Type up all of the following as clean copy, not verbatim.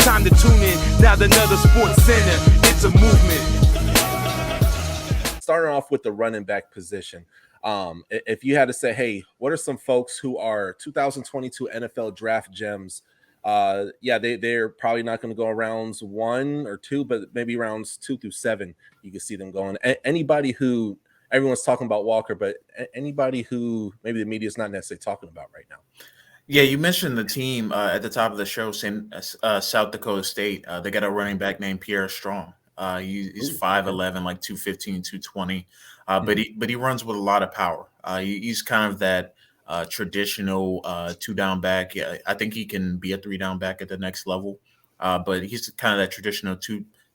time to tune in. Now another Sports Center, it's a movement. Starting off with the running back position, if you had to say, hey, what are some folks who are 2022 NFL draft gems? They're probably not going to go rounds 1 or 2, but maybe rounds 2 through 7, you can see them going. Anybody who everyone's talking about Walker, but anybody who maybe the media is not necessarily talking about right now. Yeah, you mentioned the team at the top of the show, South Dakota State. They got a running back named Pierre Strong. He's 5'11", like 215, 220, but he runs with a lot of power. He's kind of that traditional 2-down back. Yeah, I think he can be a 3-down back at the next level, but he's kind of that traditional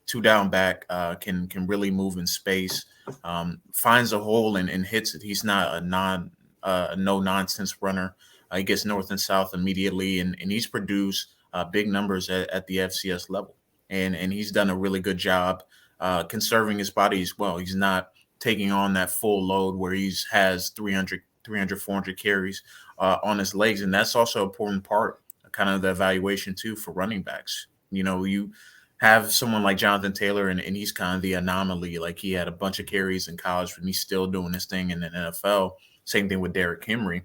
two-down back. Can really move in space, finds a hole and hits it. He's not a no nonsense runner. He gets north and south immediately, and he's produced big numbers at the FCS level. And he's done a really good job conserving his body as well. He's not taking on that full load where he has 300, 400 carries on his legs. And that's also an important part, kind of the evaluation too, for running backs. You know, you have someone like Jonathan Taylor, and he's kind of the anomaly. Like, he had a bunch of carries in college, and he's still doing his thing in the NFL. Same thing with Derrick Henry.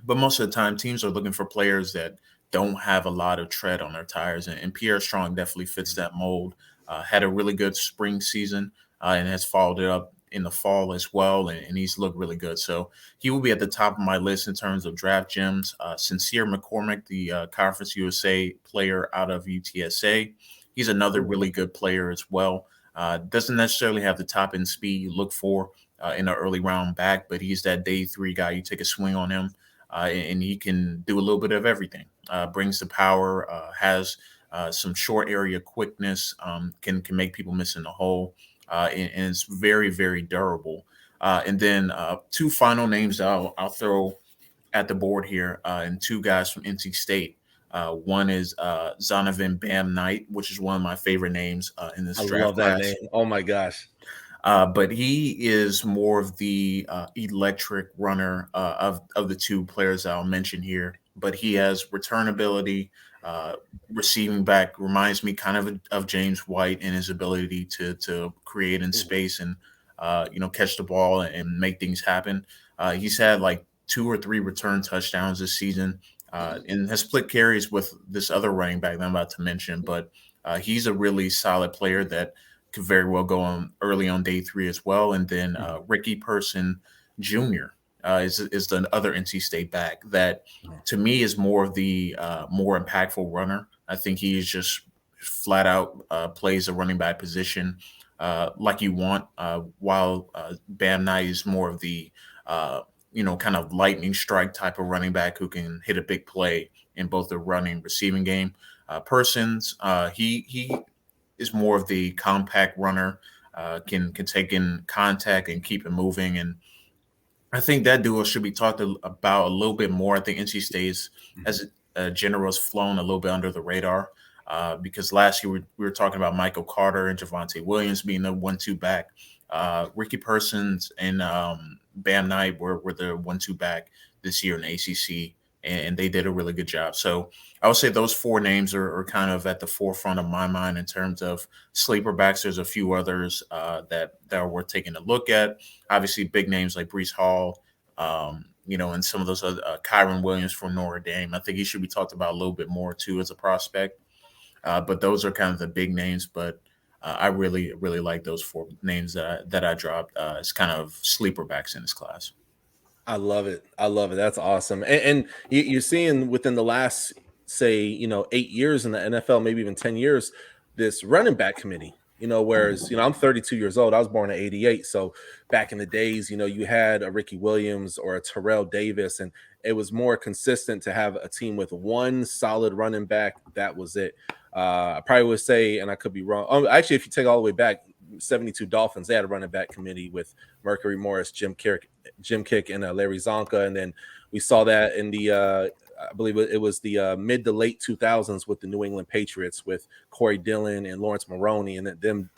But most of the time, teams are looking for players that don't have a lot of tread on their tires, and Pierre Strong definitely fits that mold. Had a really good spring season and has followed it up in the fall as well, and he's looked really good. So he will be at the top of my list in terms of draft gems. Sincere McCormick, the Conference USA player out of UTSA, he's another really good player as well. Doesn't necessarily have the top end speed you look for in an early round back, but he's that day 3 guy. You take a swing on him, and he can do a little bit of everything. Brings the power, has some short area quickness, can make people miss in the hole, and it's very, very durable. And then 2 final names that I'll throw at the board here, and 2 guys from NC State. One is Zonovan Bam Knight, which is one of my favorite names in this draft. I love that name. Oh my gosh. But he is more of the electric runner of the 2 players I'll mention here. But he has return ability, receiving back, reminds me kind of James White in his ability to create in space and catch the ball and make things happen. He's had like 2 or 3 return touchdowns this season, and has split carries with this other running back that I'm about to mention. But he's a really solid player that could very well go on early on day 3 as well. And then Ricky Person Jr. Is the other NC State back that, to me, is more of the more impactful runner. I think he is just flat out plays a running back position like you want, while Bam Knight is more of the kind of lightning strike type of running back who can hit a big play in both the running receiving game. Persons, he is more of the compact runner, can take in contact and keep it moving. And I think that duo should be talked about a little bit more. I think NC State, as a general, has flown a little bit under the radar because last year we were talking about Michael Carter and Javonte Williams being the 1-2 back. Ricky Persons and Bam Knight were the 1-2 back this year in the ACC, and they did a really good job. So I would say those 4 names are kind of at the forefront of my mind in terms of sleeper backs. There's a few others that are worth taking a look at. Obviously, big names like Breece Hall, and some of those other Kyron Williams from Notre Dame. I think he should be talked about a little bit more too as a prospect. But those are kind of the big names. But I really, really like those 4 names that I dropped as kind of sleeper backs in this class. I love it. That's awesome. And you're seeing within the last, say, 8 years in the NFL, maybe even 10 years, this running back committee, whereas, I'm 32 years old. I was born in 88. So back in the days, you had a Ricky Williams or a Terrell Davis, and it was more consistent to have a team with one solid running back. That was it. I probably would say, and I could be wrong. Actually, if you take all the way back, 72 Dolphins, they had a running back committee with Mercury Morris, Jim Kick, and Larry Zonka. And then we saw that in the, I believe it was the mid to late 2000s with the New England Patriots with Corey Dillon and Lawrence Maroney and them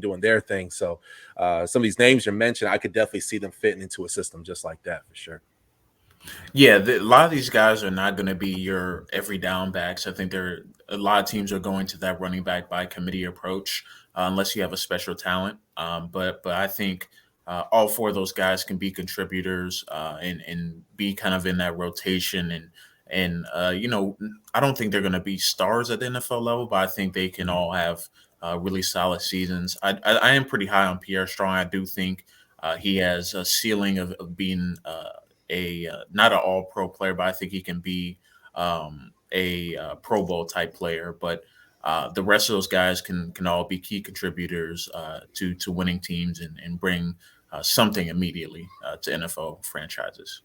doing their thing. So some of these names you mentioned, I could definitely see them fitting into a system just like that for sure. Yeah, a lot of these guys are not going to be your every down backs. I think a lot of teams are going to that running back by committee approach, unless you have a special talent. But I think all four of those guys can be contributors and be kind of in that rotation and I don't think they're going to be stars at the NFL level, but I think they can all have really solid seasons. I am pretty high on Pierre Strong. I do think he has a ceiling of being not an all pro player, but I think he can be a Pro Bowl type player. But the rest of those guys can all be key contributors to winning teams and bring something immediately to NFL franchises.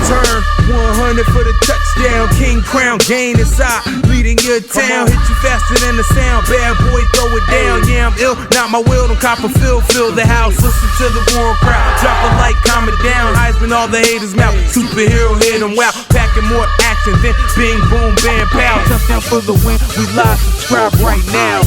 Turn 100 for the touchdown, King Crown, gain inside, leading your town, hit you faster than the sound, bad boy, throw it down, yeah, I'm ill, not my will, don't cop a fill the house, listen to the roaring crowd, drop a light, calm it down, Heisman, all the haters mouth, superhero hit them wow, packing more action than bing, boom, bam, pow, touchdown for the win, we live, subscribe right now.